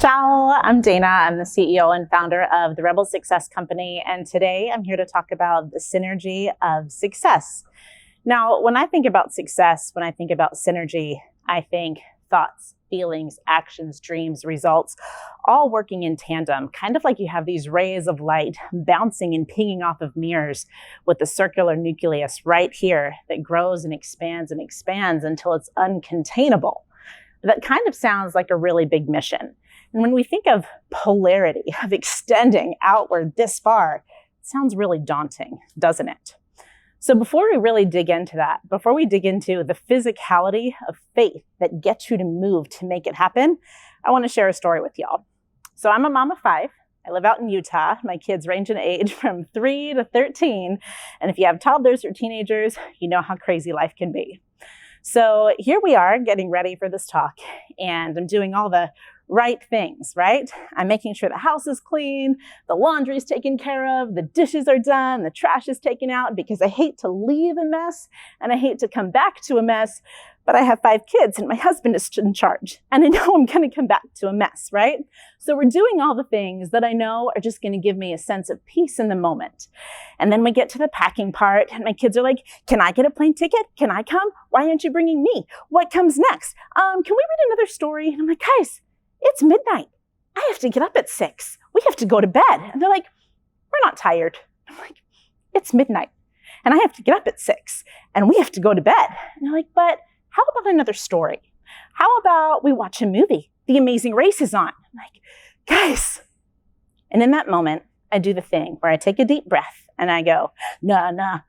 Ciao, I'm Dana. I'm the CEO and founder of the Rebel Success Company, and today I'm here to talk about the synergy of success. Now, when I think about success, when I think about synergy, I think thoughts, feelings, actions, dreams, results, all working in tandem, kind of like you have these rays of light bouncing and pinging off of mirrors with the circular nucleus right here that grows and expands until it's uncontainable. That kind of sounds like a really big mission. And when we think of polarity, of extending outward this far, it sounds really daunting, doesn't it? So before we really dig into that, before we dig into the physicality of faith that gets you to move to make it happen, I want to share a story with y'all. So I'm a mom of 5. I live out in Utah. My kids range in age from 3 to 13. And if you have toddlers or teenagers, you know how crazy life can be. So here we are getting ready for this talk, and I'm doing all the right things, right? I'm making sure the house is clean, the laundry is taken care of, the dishes are done, the trash is taken out, because I hate to leave a mess and I hate to come back to a mess, but I have 5 kids and my husband is in charge and I know I'm going to come back to a mess, right? So we're doing all the things that I know are just going to give me a sense of peace in the moment. And then we get to the packing part and my kids are like, can I get a plane ticket? Can I come? Why aren't you bringing me? What comes next? Can we read another story? And I'm like, guys, it's midnight. I have to get up at 6. We have to go to bed. And they're like, we're not tired. I'm like, it's midnight and I have to get up at 6 and we have to go to bed. And they're like, but how about another story? How about we watch a movie? The Amazing Race is on. I'm like, guys. And in that moment, I do the thing where I take a deep breath and I go, nah, nah,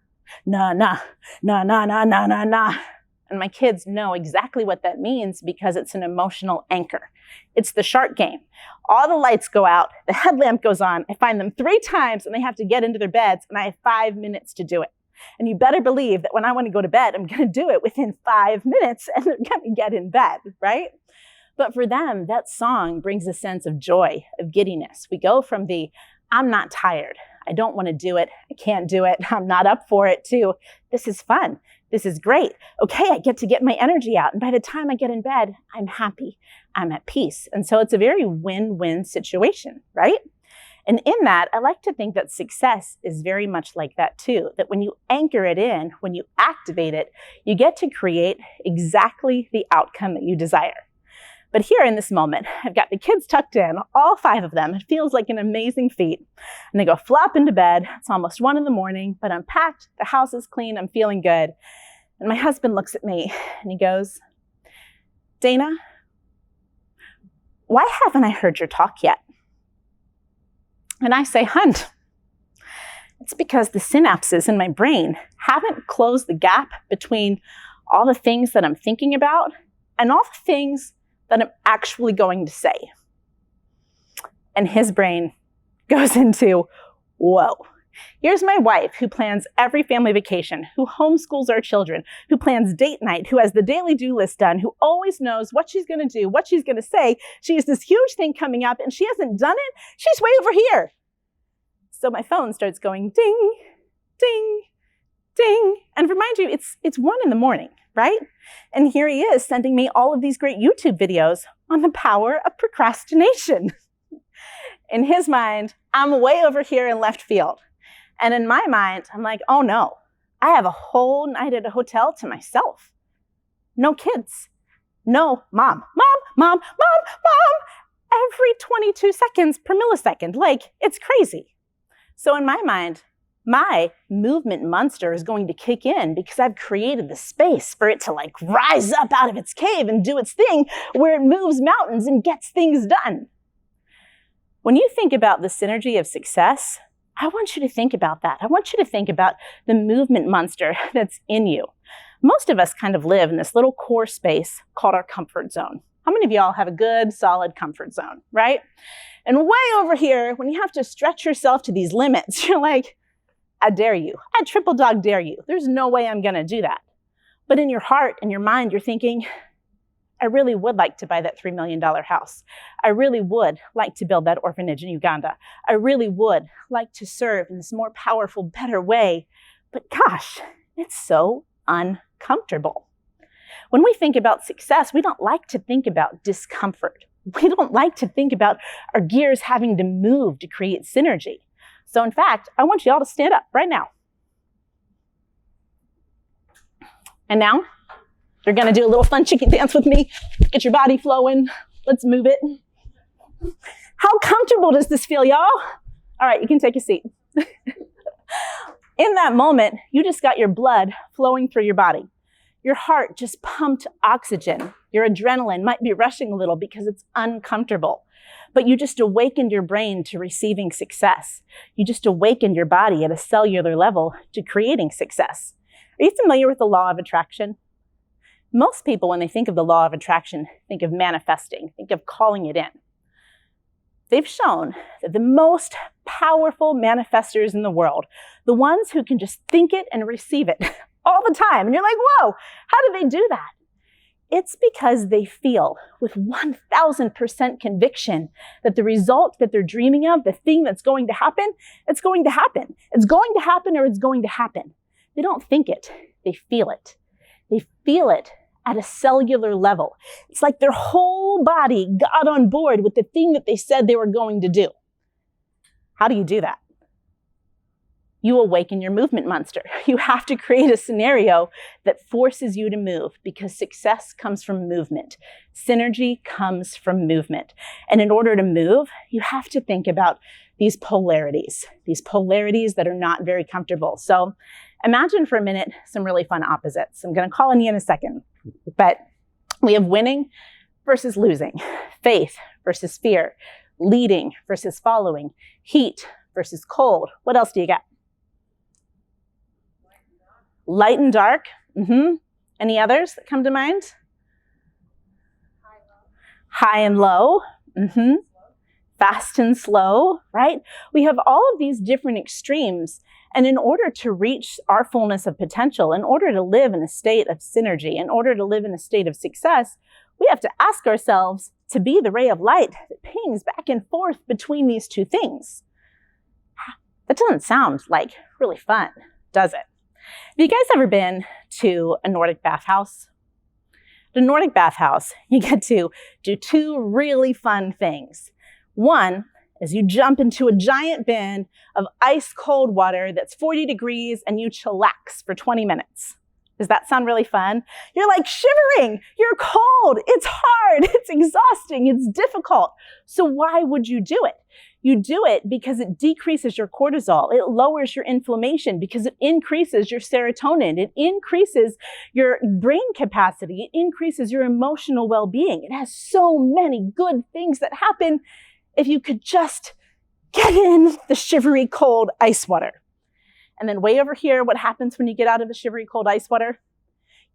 nah, nah, nah, nah, nah, nah, nah, nah. And my kids know exactly what that means because it's an emotional anchor. It's the shark game. All the lights go out, the headlamp goes on, I find them 3 times and they have to get into their beds and I have 5 minutes to do it. And you better believe that when I want to go to bed, I'm going to do it within 5 minutes and they're going to get in bed, right? But for them, that song brings a sense of joy, of giddiness. We go from the, I'm not tired, I don't want to do it, I can't do it, I'm not up for it, to this is fun, this is great. Okay, I get to get my energy out. And by the time I get in bed, I'm happy, I'm at peace. And so it's a very win-win situation, right? And in that, I like to think that success is very much like that too, that when you anchor it in, when you activate it, you get to create exactly the outcome that you desire. But here in this moment, I've got the kids tucked in, all 5 of them. It feels like an amazing feat. And they go flop into bed. It's almost 1 a.m, but I'm packed, the house is clean, I'm feeling good. And my husband looks at me and he goes, Dana, why haven't I heard your talk yet? And I say, hun, it's because the synapses in my brain haven't closed the gap between all the things that I'm thinking about and all the things that I'm actually going to say. And his brain goes into, whoa. Here's my wife who plans every family vacation, who homeschools our children, who plans date night, who has the daily do list done, who always knows what she's going to do, what she's going to say. She has this huge thing coming up and she hasn't done it. She's way over here. So my phone starts going ding, ding, ding. And remind you, it's 1 a.m, right? And here he is sending me all of these great YouTube videos on the power of procrastination. In his mind, I'm way over here in left field. And in my mind, I'm like, oh no, I have a whole night at a hotel to myself. No kids. No mom, mom, mom, mom, mom, every 22 seconds per millisecond. Like, it's crazy. So in my mind, my movement monster is going to kick in because I've created the space for it to like rise up out of its cave and do its thing where it moves mountains and gets things done. When you think about the synergy of success, I want you to think about that. I want you to think about the movement monster that's in you. Most of us kind of live in this little core space called our comfort zone. How many of y'all have a good, solid comfort zone, right? And way over here, when you have to stretch yourself to these limits, you're like, I dare you. I triple dog dare you. There's no way I'm going to do that. But in your heart and your mind, you're thinking, I really would like to buy that $3 million house. I really would like to build that orphanage in Uganda. I really would like to serve in this more powerful, better way. But gosh, it's so uncomfortable. When we think about success, we don't like to think about discomfort. we don't like to think about our gears having to move to create synergy. So in fact, I want you all to stand up right now. And now, you're gonna do a little fun chicken dance with me. Get your body flowing. Let's move it. How comfortable does this feel, y'all? All right, you can take a seat. In that moment, you just got your blood flowing through your body. Your heart just pumped oxygen. Your adrenaline might be rushing a little because it's uncomfortable, but you just awakened your brain to receiving success. You just awakened your body at a cellular level to creating success. Are you familiar with the law of attraction? Most people, when they think of the law of attraction, think of manifesting, think of calling it in. They've shown that the most powerful manifestors in the world, the ones who can just think it and receive it all the time, and you're like, whoa, how do they do that? It's because they feel with 1,000% conviction that the result that they're dreaming of, the thing that's going to happen, it's going to happen. It's going to happen or it's going to happen. They don't think it, they feel it. They feel it at a cellular level. It's like their whole body got on board with the thing that they said they were going to do. How do you do that? You awaken your movement monster. You have to create a scenario that forces you to move because success comes from movement. Synergy comes from movement. And in order to move, you have to think about these polarities that are not very comfortable. So imagine for a minute some really fun opposites. I'm going to call on you in a second. But we have winning versus losing, faith versus fear, leading versus following, heat versus cold. What else do you got? Light and dark. Any others that come to mind? High and low. Fast and slow, right? We have all of these different extremes. And in order to reach our fullness of potential, in order to live in a state of synergy, in order to live in a state of success, we have to ask ourselves to be the ray of light that pings back and forth between these two things. That doesn't sound like really fun, does it? Have you guys ever been to a Nordic bathhouse? The Nordic bathhouse, you get to do two really fun things. One is you jump into a giant bin of ice cold water that's 40 degrees and you chillax for 20 minutes. Does that sound really fun? You're like shivering, you're cold, it's hard, it's exhausting, it's difficult. So why would you do it? You do it because it decreases your cortisol. It lowers your inflammation because it increases your serotonin. It increases your brain capacity. It increases your emotional well-being. It has so many good things that happen if you could just get in the shivery cold ice water. And then way over here, what happens when you get out of the shivery cold ice water?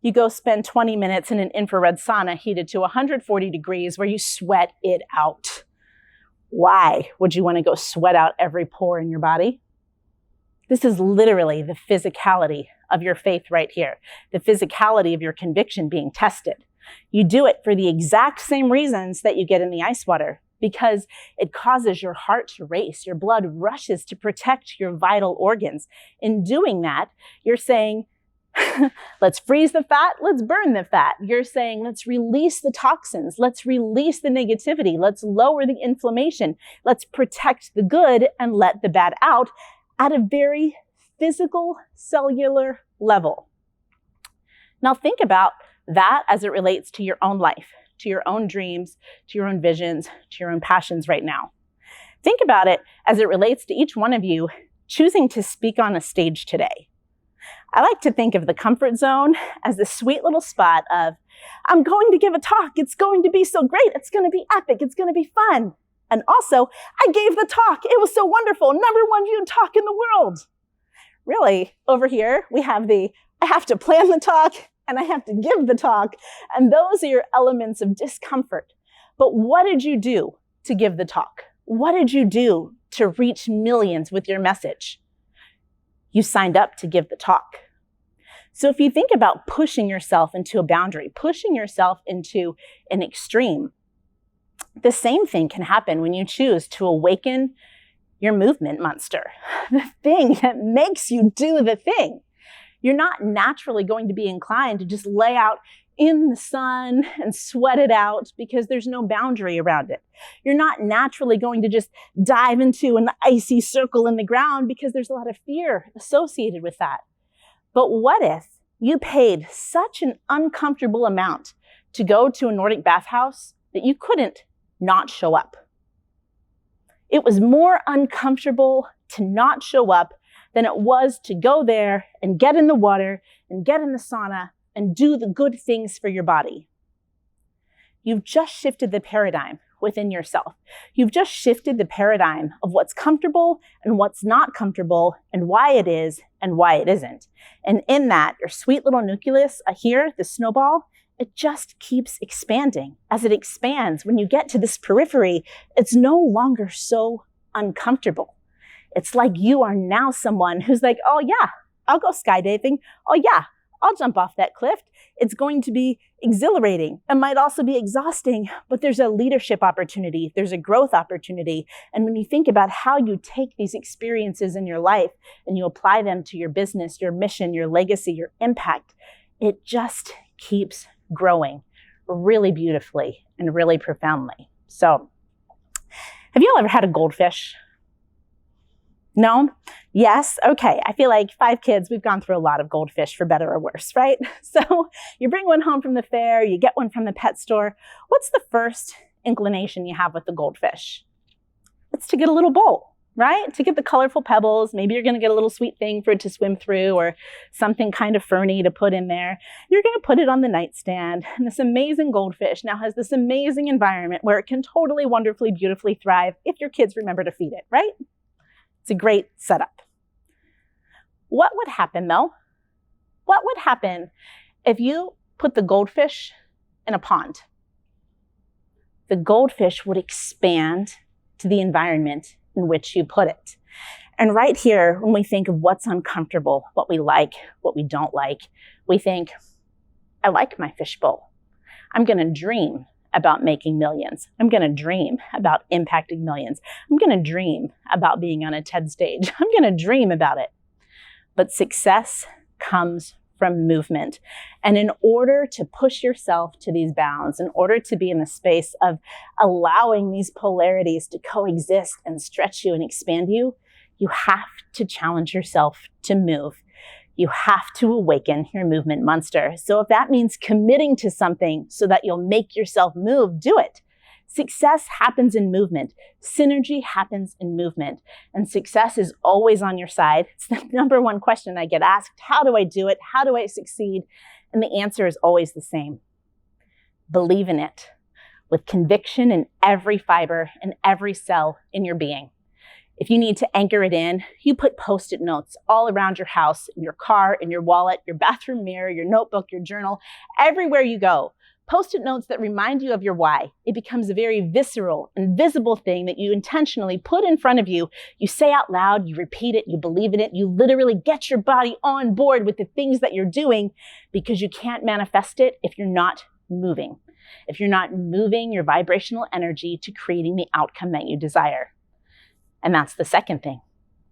You go spend 20 minutes in an infrared sauna heated to 140 degrees where you sweat it out. Why would you want to go sweat out every pore in your body? This is literally the physicality of your faith right here, the physicality of your conviction being tested. You do it for the exact same reasons that you get in the ice water, because it causes your heart to race, your blood rushes to protect your vital organs. In doing that, you're saying, let's freeze the fat, let's burn the fat. You're saying, let's release the toxins, let's release the negativity, let's lower the inflammation, let's protect the good and let the bad out at a very physical, cellular level. Now think about that as it relates to your own life, to your own dreams, to your own visions, to your own passions right now. Think about it as it relates to each one of you choosing to speak on a stage today. I like to think of the comfort zone as the sweet little spot of, I'm going to give a talk. It's going to be so great. It's going to be epic. It's going to be fun. And also, I gave the talk. It was so wonderful. #1 viewed talk in the world. Really, over here, we have I have to plan the talk and I have to give the talk. And those are your elements of discomfort. But what did you do to give the talk? What did you do to reach millions with your message? You signed up to give the talk. So if you think about pushing yourself into a boundary, pushing yourself into an extreme, the same thing can happen when you choose to awaken your movement monster, the thing that makes you do the thing. You're not naturally going to be inclined to just lay out in the sun and sweat it out because there's no boundary around it. You're not naturally going to just dive into an icy circle in the ground because there's a lot of fear associated with that. But what if you paid such an uncomfortable amount to go to a Nordic bathhouse that you couldn't not show up? It was more uncomfortable to not show up than it was to go there and get in the water and get in the sauna and do the good things for your body. You've just shifted the paradigm within yourself. You've just shifted the paradigm of what's comfortable and what's not comfortable and why it is and why it isn't. And in that, your sweet little nucleus here, the snowball, it just keeps expanding. As it expands, when you get to this periphery, it's no longer so uncomfortable. It's like you are now someone who's like, oh yeah, I'll go skydiving. Oh yeah, I'll jump off that cliff. It's going to be exhilarating. It might also be exhausting, but there's a leadership opportunity. There's a growth opportunity. And when you think about how you take these experiences in your life and you apply them to your business, your mission, your legacy, your impact, it just keeps growing really beautifully and really profoundly. So, have you all ever had a goldfish? No? Yes? Okay. I feel like 5 kids, we've gone through a lot of goldfish for better or worse, right? So you bring one home from the fair, you get one from the pet store. What's the first inclination you have with the goldfish? It's to get a little bowl, right? To get the colorful pebbles. Maybe you're going to get a little sweet thing for it to swim through or something kind of ferny to put in there. You're going to put it on the nightstand. And this amazing goldfish now has this amazing environment where it can totally, wonderfully, beautifully thrive if your kids remember to feed it, right? It's a great setup. What would happen though? What would happen if you put the goldfish in a pond? The goldfish would expand to the environment in which you put it. And right here, when we think of what's uncomfortable, what we like, what we don't like, we think, I like my fishbowl. I'm going to dream about making millions. I'm going to dream about impacting millions. I'm going to dream about being on a TED stage. I'm going to dream about it. But success comes from movement. And in order to push yourself to these bounds, in order to be in the space of allowing these polarities to coexist and stretch you and expand you, you have to challenge yourself to move. You have to awaken your movement monster. So if that means committing to something so that you'll make yourself move, do it. Success happens in movement. Synergy happens in movement. And success is always on your side. It's the number one question I get asked. How do I do it? How do I succeed? And the answer is always the same. Believe in it with conviction in every fiber and every cell in your being. If you need to anchor it in, you put Post-it notes all around your house, in your car, in your wallet, your bathroom mirror, your notebook, your journal, everywhere you go. Post-it notes that remind you of your why. It becomes a very visceral and visible thing that you intentionally put in front of you. You say out loud, you repeat it, you believe in it, you literally get your body on board with the things that you're doing because you can't manifest it if you're not moving. If you're not moving your vibrational energy to creating the outcome that you desire. And that's the second thing.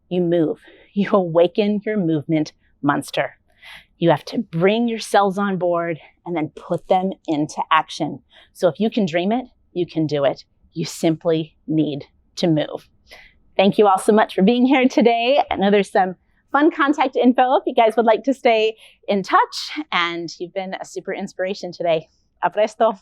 You move. You awaken your movement monster. You have to bring your cells on board and then put them into action. So if you can dream it, you can do it. You simply need to move. Thank you all so much for being here today. I know there's some fun contact info if you guys would like to stay in touch. And you've been a super inspiration today. A presto.